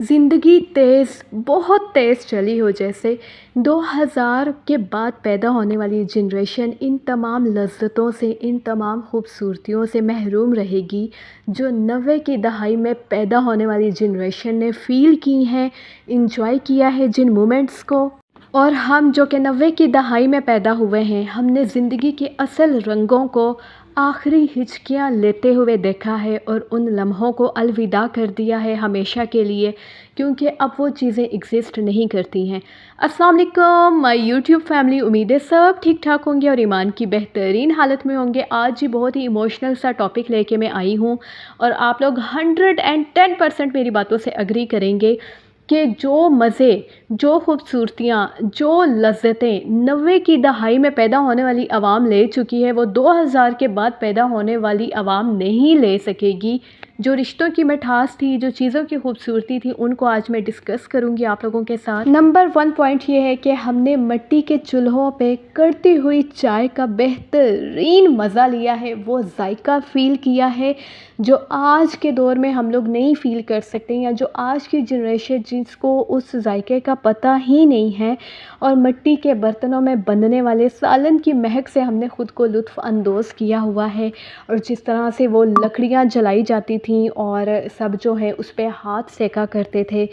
ज़िंदगी तेज़ बहुत तेज़ चली हो जैसे 2000 के बाद पैदा होने वाली जनरेशन इन तमाम लज़्ज़तों से, इन तमाम खूबसूरतियों से महरूम रहेगी, जो 90 की दहाई में पैदा होने वाली जनरेशन ने फ़ील की हैं, एन्जॉय किया है जिन मोमेंट्स को। और हम जो कि 90 की दहाई में पैदा हुए हैं, हमने ज़िंदगी के असल रंगों को आखिरी हिचकियाँ लेते हुए देखा है और उन लम्हों को अलविदा कर दिया है हमेशा के लिए, क्योंकि अब वो चीज़ें एग्ज़िस्ट नहीं करती हैं। अस्सलाम वालेकुम माय यूट्यूब फैमिली, उम्मीद है सब ठीक-ठाक होंगे और ईमान की बेहतरीन हालत में होंगे। आज ही बहुत ही इमोशनल सा टॉपिक लेके मैं आई हूँ और आप लोग 110% मेरी बातों से एग्री करेंगे कि जो मज़े, जो खूबसूरतियाँ, जो लज़्ज़तें 90 की दहाई में पैदा होने वाली आवाम ले चुकी है, वो 2000 के बाद पैदा होने वाली आवाम नहीं ले सकेगी। जो रिश्तों की मिठास थी, जो चीज़ों की खूबसूरती थी, उनको आज मैं डिस्कस करूँगी आप लोगों के साथ। नंबर 1 पॉइंट ये है कि हमने मिट्टी के चूल्हों पे कड़ती हुई चाय का बेहतरीन मज़ा लिया है, वो जायका फ़ील किया है, जो आज के दौर में हम लोग नहीं फ़ील कर सकते, या जो आज की जनरेशन जिसको उस जायके का पता ही नहीं है। और मिट्टी के बर्तनों में बनने वाले सालन की महक से हमने ख़ुद को लुत्फ़ अंदोज़ किया हुआ है। और जिस तरह से वो लकड़ियाँ जलाई जाती थीं और सब जो है उस पे हाथ सेका करते थे,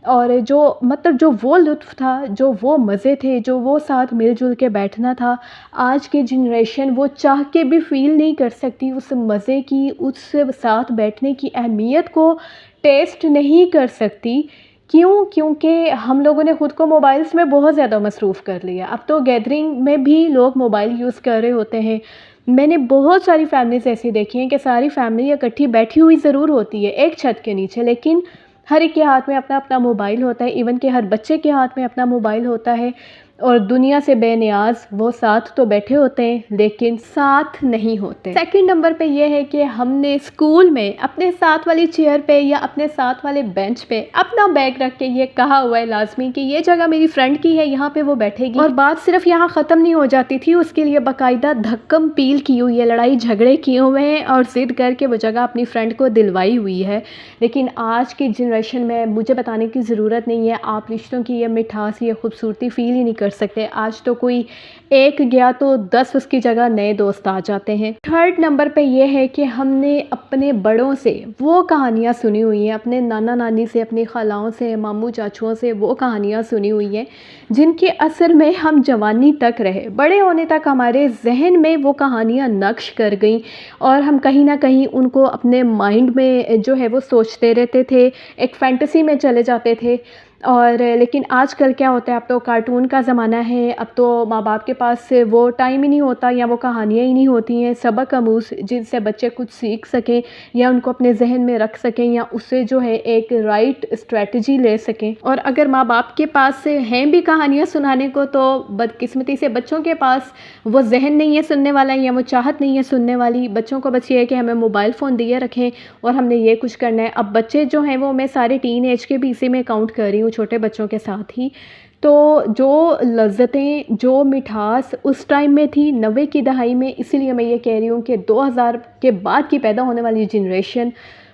और जो मतलब जो वो लुत्फ़ था, जो वो मज़े थे, जो वो साथ मिल-जुल के बैठना था, आज की जनरेशन वो चाह के भी फ़ील नहीं कर सकती उस मज़े की, उस साथ बैठने की अहमियत को टेस्ट नहीं कर सकती। क्यों? क्योंकि हम लोगों ने ख़ुद को मोबाइल्स में बहुत ज़्यादा मसरूफ़ कर लिया। अब तो गैदरिंग में भी लोग मोबाइल यूज़ कर रहे होते हैं। मैंने बहुत सारी फैमिलीज़ ऐसी देखी हैं कि सारी फैमिली इकट्ठी बैठी हुई ज़रूर होती है एक छत के नीचे, लेकिन हर एक के हाथ में अपना-अपना मोबाइल होता है। इवन कि हर बच्चे के हाथ में अपना मोबाइल होता है और दुनिया से बेनियाज़ वो साथ तो बैठे होते हैं, लेकिन साथ नहीं होते। सेकंड नंबर पे ये है कि हमने स्कूल में अपने साथ वाली चेयर पे या अपने साथ वाले बेंच पे अपना बैग रख के ये कहा हुआ है लाज़मी कि ये जगह मेरी फ्रेंड की है, यहाँ पे वो बैठेगी। और बात सिर्फ यहाँ ख़त्म नहीं हो जाती थी, उसके लिए बाकायदा धक्कम पील की हुई है, लड़ाई झगड़े किए हुए हैं और ज़िद करके वो जगह अपनी फ्रेंड को दिलवाई हुई है। लेकिन आज की जनरेशन में मुझे बताने की ज़रूरत नहीं है, आप रिश्तों की ये मिठास, ये खूबसूरती फ़ील ही नहीं कर सकते। आज तो कोई एक गया तो 10 उसकी जगह नए दोस्त आ जाते हैं। थर्ड नंबर पे ये है कि हमने अपने बड़ों से वो कहानियाँ सुनी हुई हैं, अपने नाना नानी से, अपनी खालाओं से, मामू चाचुओं से वो कहानियाँ सुनी हुई हैं, जिनके असर में हम जवानी तक रहे, बड़े होने तक हमारे जहन में वो कहानियाँ नक्श कर गईं और हम कहीं ना कहीं उनको अपने माइंड में जो है वो सोचते रहते थे, एक फैंटेसी में चले जाते थे। और लेकिन आजकल क्या होता है, अब तो कार्टून का ज़माना है, अब तो माँ बाप के पास वो टाइम ही नहीं होता या वो कहानियाँ ही नहीं होती हैं सबक आमूज़ जिनसे बच्चे कुछ सीख सकें या उनको अपने जहन में रख सकें या उससे जो है एक राइट स्ट्रेटजी ले सकें। और अगर माँ बाप के पास हैं भी कहानियाँ सुनाने को, तो बदकिस्मती से बच्चों के पास वो जहन नहीं है सुनने वाला या वो चाहत नहीं है सुनने वाली। बच्चों को बस ये है कि हमें मोबाइल फ़ोन दिए रखें और हमने ये कुछ करना है। अब बच्चे जो हैं वो मैं सारे टीन एज के भी इसी में काउंट कर रही हूँ, छोटे बच्चों के साथ ही। तो जो लज़्ज़तें, जो मिठास उस टाइम में थी 90 की दहाई में, इसीलिए मैं ये कह रही हूँ कि 2000 के बाद की पैदा होने वाली जनरेशन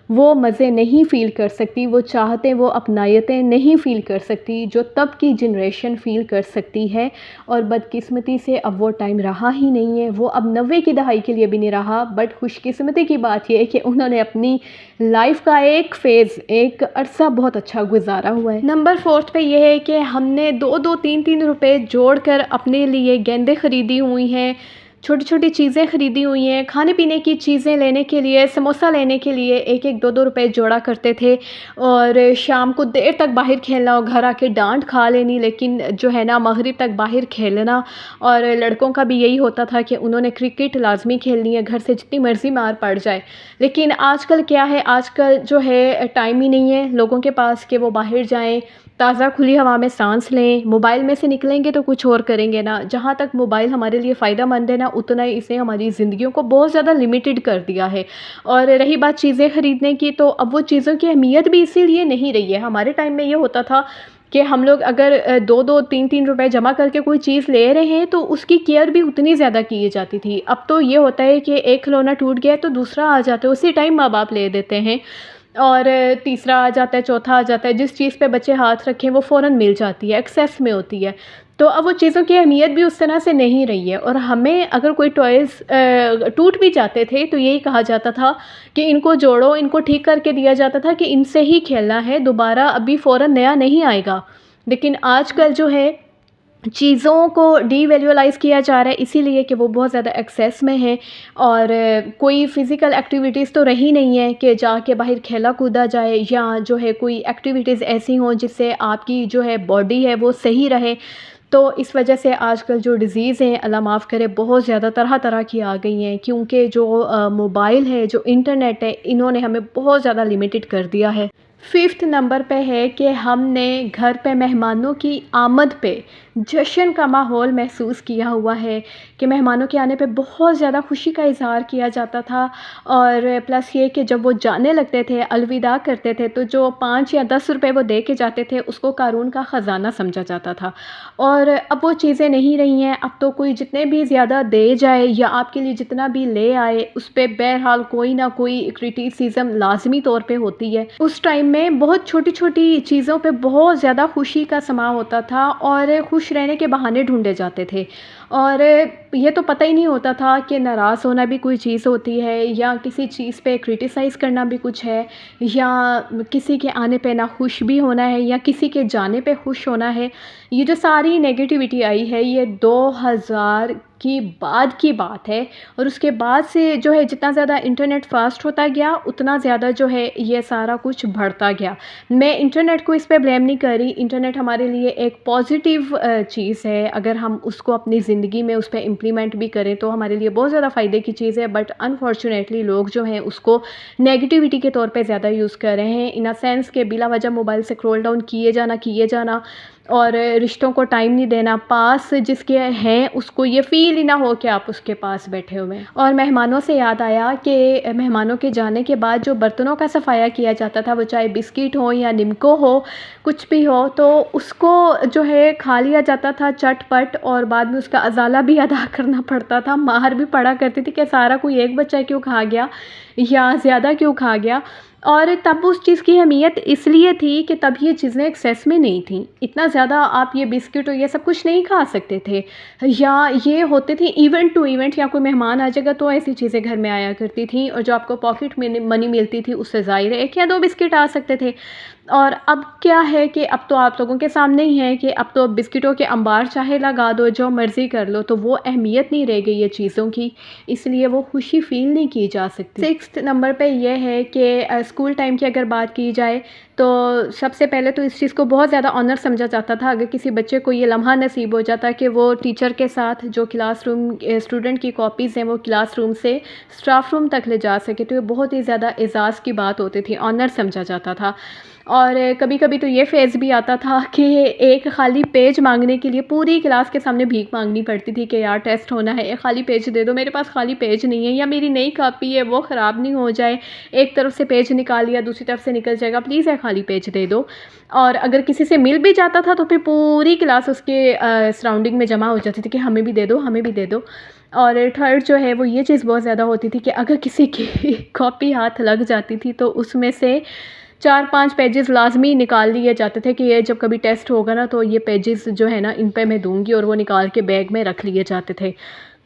वो मज़े नहीं फ़ील कर सकती, वो चाहतें, वो अपनायतें नहीं फ़ील कर सकती जो तब की जनरेशन फ़ील कर सकती है। और बदकिस्मती से अब वो टाइम रहा ही नहीं है, वो अब 90 की दहाई के लिए भी नहीं रहा। बट खुशकिस्मती की बात यह है कि उन्होंने अपनी लाइफ का एक फ़ेज़, एक अरसा बहुत अच्छा गुजारा हुआ है। नंबर 4 पे ये है कि हमने 2-2 3-3 रुपए जोड़कर अपने लिए गेंदें ख़रीदी हुई हैं, छोटी छोटी चीज़ें ख़रीदी हुई हैं, खाने पीने की चीज़ें लेने के लिए, समोसा लेने के लिए 1-1 2-2 रुपए जोड़ा करते थे। और शाम को देर तक बाहर खेलना और घर आके डांट खा लेनी, लेकिन जो है ना मगरिब तक बाहर खेलना। और लड़कों का भी यही होता था कि उन्होंने क्रिकेट लाजमी खेलनी है, घर से जितनी मर्ज़ी मार पड़ जाए। लेकिन आजकल क्या है, आजकल जो है टाइम ही नहीं है लोगों के पास कि वो बाहर जाएँ, ताज़ा खुली हवा में सांस लें। मोबाइल में से निकलेंगे तो कुछ और करेंगे ना। जहाँ तक मोबाइल हमारे लिए फ़ायदेमंद है ना, उतना ही इसने हमारी ज़िंदगियों को बहुत ज़्यादा लिमिटेड कर दिया है। और रही बात चीज़ें ख़रीदने की, तो अब वो चीज़ों की अहमियत भी इसीलिए नहीं रही है। हमारे टाइम में ये होता था कि हम लोग अगर 2-2 3-3 रुपए जमा करके कोई चीज़ ले रहे हैं तो उसकी केयर भी उतनी ज़्यादा की जाती थी। अब तो ये होता है कि एक खिलौना टूट गया है तो दूसरा आ जाता है, उसी टाइम माँ बाप ले देते हैं। और तीसरा आ जाता है, चौथा आ जाता है, जिस चीज़ पे बच्चे हाथ रखें वो फ़ौरन मिल जाती है, एक्सेस में होती है। तो अब वो चीज़ों की अहमियत भी उस तरह से नहीं रही है, और हमें अगर कोई टॉयज़ टूट भी जाते थे तो यही कहा जाता था कि इनको जोड़ो, इनको ठीक करके दिया जाता था कि इनसे ही खेलना है, दोबारा अभी फ़ौरन नया नहीं आएगा। लेकिन आजकल जो है चीज़ों को डीवैल्यूअलाइज़ किया जा रहा है, इसीलिए कि वो बहुत ज़्यादा एक्सेस में है, और कोई फ़िज़िकल एक्टिविटीज़ तो रही नहीं है कि जाके बाहर खेला कूदा जाए, या जो है कोई एक्टिविटीज़ ऐसी हों जिससे आपकी जो है बॉडी है वो सही रहे। तो इस वजह से आजकल जो डिज़ीज़ हैं, अल्लाह माफ़ करे, बहुत ज़्यादा तरह-तरह की आ गई हैं, क्योंकि जो मोबाइल है, जो इंटरनेट है, इन्होंने हमें बहुत ज़्यादा लिमिटेड कर दिया है। 5th नंबर पे है कि हमने घर पे मेहमानों की आमद पे जश्न का माहौल महसूस किया हुआ है, कि मेहमानों के आने पे बहुत ज़्यादा खुशी का इज़हार किया जाता था, और प्लस ये कि जब वो जाने लगते थे, अलविदा करते थे, तो जो 5 या 10 रुपए वो दे के जाते थे, उसको क़ारून का ख़ज़ाना समझा जाता था। और अब वो चीज़ें नहीं रही हैं। अब तो कोई जितने भी ज़्यादा दे जाए या आपके लिए जितना भी ले आए, उस पे बहरहाल कोई ना कोई क्रिटिसिज़्म लाज़मी तौर पे होती है। उस टाइम में बहुत छोटी-छोटी चीज़ों पे बहुत ज़्यादा खुशी का समा होता था, और खुश रहने के बहाने ढूँढे जाते थे। और ये तो पता ही नहीं होता था कि नाराज़ होना भी कोई चीज़ होती है, या किसी चीज़ पे क्रिटिसाइज़ करना भी कुछ है, या किसी के आने पे ना खुश भी होना है, या किसी के जाने पे खुश होना है। ये जो सारी नेगेटिविटी आई है, ये 2000 की बाद की बात है, और उसके बाद से जो है जितना ज़्यादा इंटरनेट फ़ास्ट होता गया, उतना ज़्यादा जो है ये सारा कुछ बढ़ता गया। मैं इंटरनेट को इस पे ब्लेम नहीं कर रही, इंटरनेट हमारे लिए एक पॉज़िटिव चीज़ है। अगर हम उसको अपनी ज़िंदगी में उस पे इम्प्लीमेंट भी करें तो हमारे लिए बहुत ज़्यादा फ़ायदे की चीज़ है, बट अनफॉर्चुनेटली लोग जो हैं उसको नेगेटिविटी के तौर पे ज़्यादा यूज़ कर रहे हैं, इन अ सेंस के बिला वजह मोबाइल से स्क्रॉल डाउन किए जाना, और रिश्तों को टाइम नहीं देना, पास जिसके हैं उसको ये फ़ील ही ना हो कि आप उसके पास बैठे हुए हैं। और मेहमानों से याद आया कि मेहमानों के जाने के बाद जो बर्तनों का सफ़ाया किया जाता था, वो चाहे बिस्किट हो या निम्को हो, कुछ भी हो, तो उसको जो है खा लिया जाता था चट-पट, और बाद में उसका अज़ाला भी अदा करना पड़ता था। मार भी पड़ा करती थी कि सारा कोई एक बच्चा क्यों खा गया, या ज़्यादा क्यों खा गया। और तब उस चीज़ की अहमियत इसलिए थी कि तब ये चीज़ें एक्सेस में नहीं थी। इतना ज़्यादा आप ये बिस्किट और ये सब कुछ नहीं खा सकते थे, या ये होते थे इवेंट टू इवेंट, या कोई मेहमान आ जाएगा तो ऐसी चीज़ें घर में आया करती थी, और जो आपको पॉकेट मनी मिलती थी उससे ज़ाहिर है 1 या 2 बिस्किट आ सकते थे। और अब क्या है कि अब तो आप लोगों के सामने ही है कि अब तो बिस्किटों के अंबार चाहे लगा दो, जो मर्ज़ी कर लो, तो वो अहमियत नहीं रह गई है चीज़ों की, इसलिए वो खुशी फ़ील नहीं की जा सकती। 6th नंबर पे ये है कि स्कूल टाइम की अगर बात की जाए, तो सबसे पहले तो इस चीज़ को बहुत ज़्यादा ऑनर समझा जाता था, अगर किसी बच्चे को ये लम्हा नसीब हो जाता कि वो टीचर के साथ जो क्लासरूम स्टूडेंट की कॉपीज़ हैं वो क्लासरूम से स्टाफ रूम तक ले जा सके, तो ये बहुत ही ज़्यादा एज़ाज़ की बात होती थी, ऑनर समझा जाता था। और कभी-कभी तो ये फ़ेज़ भी आता था कि एक खाली पेज माँगने के लिए पूरी क्लास के सामने भीख माँगनी पड़ती थी कि यार टेस्ट होना है, एक खाली पेज दे दो, मेरे पास खाली पेज नहीं है, या मेरी नई कॉपी है वो ख़राब नहीं हो जाए, एक तरफ से पेज निकाल लिया दूसरी तरफ से निकल जाएगा, प्लीज़ एक खाली पेज दे दो। और अगर किसी से मिल भी जाता था तो फिर पूरी क्लास उसके सराउंडिंग में जमा हो जाती थी कि हमें भी दे दो, हमें भी दे दो। और थर्ड जो है वो ये चीज़ बहुत ज़्यादा होती थी कि अगर किसी की कॉपी हाथ लग जाती थी तो उसमें से 4-5 पेजेज़ लाज़मी निकाल लिए जाते थे कि ये जब कभी टेस्ट होगा ना तो ये पेजेज़ जो है ना इन पे मैं दूँगी, और वो निकाल के बैग में रख लिए जाते थे।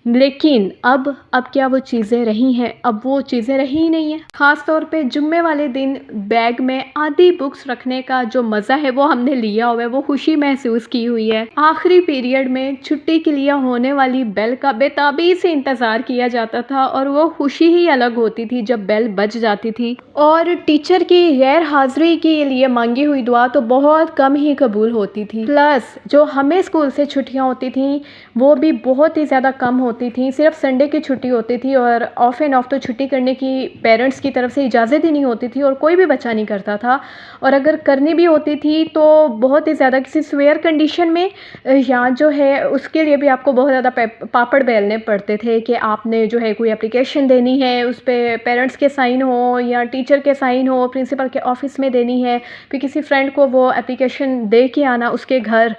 लेकिन अब क्या वो चीज़ें रही हैं? अब वो चीज़ें रही ही नहीं हैं। ख़ास तौर पे जुम्मे वाले दिन बैग में आधी बुक्स रखने का जो मज़ा है वो हमने लिया हुआ है, वो खुशी महसूस की हुई है। आखिरी पीरियड में छुट्टी के लिए होने वाली बेल का बेताबी से इंतज़ार किया जाता था, और वो खुशी ही अलग होती थी जब बेल बज जाती थी। और टीचर की गैर हाज़िरी के लिए मांगी हुई दुआ तो बहुत कम ही कबूल होती थी। प्लस जो हमें स्कूल से छुट्टियाँ होती थी वो भी बहुत ही ज़्यादा कम होती थी, सिर्फ संडे की छुट्टी होती थी, और ऑफ एंड ऑफ तो छुट्टी करने की पेरेंट्स की तरफ से इजाज़त ही नहीं होती थी, और कोई भी बच्चा नहीं करता था। और अगर करनी भी होती थी तो बहुत ही ज़्यादा किसी स्वेयर कंडीशन में, या जो है उसके लिए भी आपको बहुत ज़्यादा पापड़ बेलने पड़ते थे कि आपने जो है कोई एप्लीकेशन देनी है, उस पर पेरेंट्स के साइन हो या टीचर के साइन हो, प्रिंसिपल के ऑफिस में देनी है, फिर किसी फ्रेंड को वो एप्लीकेशन दे के आना उसके घर।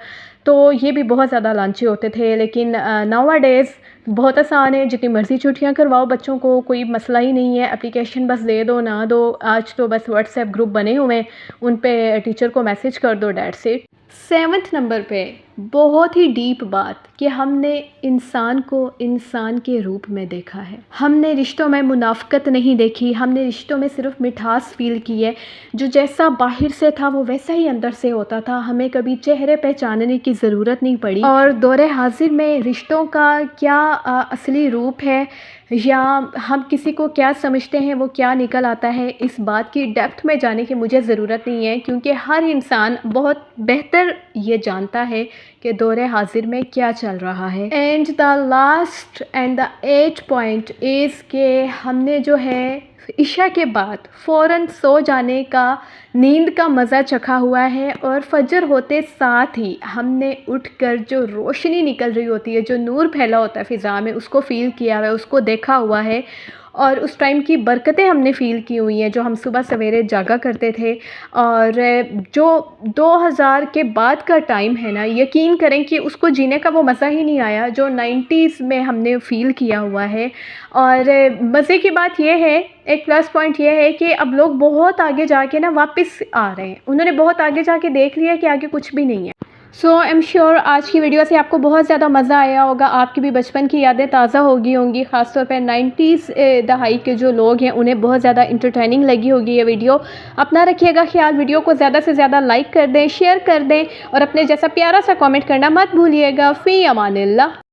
तो ये भी बहुत ज़्यादा लांची होते थे। लेकिन नाउअडेज़ बहुत आसान है, जितनी मर्ज़ी छुट्टियाँ करवाओ बच्चों को, कोई मसला ही नहीं है। एप्लीकेशन बस दे दो ना दो, आज तो बस व्हाट्सएप ग्रुप बने हुए हैं, उन पे टीचर को मैसेज कर दो, दैट्स इट। 7th नंबर पे बहुत ही डीप बात कि हमने इंसान को इंसान के रूप में देखा है। हमने रिश्तों में मुनाफ़कत नहीं देखी, हमने रिश्तों में सिर्फ मिठास फ़ील की है। जो जैसा बाहर से था वो वैसा ही अंदर से होता था, हमें कभी चेहरे पहचानने की ज़रूरत नहीं पड़ी। और दौरे हाज़िर में रिश्तों का क्या असली रूप है या हम किसी को क्या समझते हैं, वो क्या निकल आता है, इस बात की डेप्थ में जाने की मुझे ज़रूरत नहीं है, क्योंकि हर इंसान बहुत बेहतर ये जानता है कि दौरे हाज़िर में क्या चल रहा है। And the last and the 8th point is के हमने जो है इशा के बाद फ़ौरन सो जाने का, नींद का मज़ा चखा हुआ है। और फजर होते साथ ही हमने उठकर जो रोशनी निकल रही होती है, जो नूर फैला होता है फ़िज़ा में, उसको फ़ील किया हुआ है, उसको देखा हुआ है। और उस टाइम की बरकतें हमने फ़ील की हुई हैं, जो हम सुबह सवेरे जागा करते थे। और जो 2000 के बाद का टाइम है ना, यकीन करें कि उसको जीने का वो मज़ा ही नहीं आया जो 90s में हमने फ़ील किया हुआ है। और मज़े की बात ये है, एक प्लस पॉइंट ये है कि अब लोग बहुत आगे जाके ना वापस आ रहे हैं, उन्होंने बहुत आगे जाके देख लिया कि आगे कुछ भी नहीं है। सो आई एम श्योर आज की वीडियो से आपको बहुत ज़्यादा मज़ा आया होगा, आपकी भी बचपन की यादें ताज़ा होगी होंगी। ख़ासतौर पर 90s दहाई के जो लोग हैं उन्हें बहुत ज़्यादा इंटरटेनिंग लगी होगी ये वीडियो। अपना रखिएगा ख्याल, वीडियो को ज़्यादा से ज़्यादा लाइक कर दें, शेयर कर दें और अपने जैसा प्यारा सा कमेंट करना मत भूलिएगा। फ़ी अमानिल्लाह।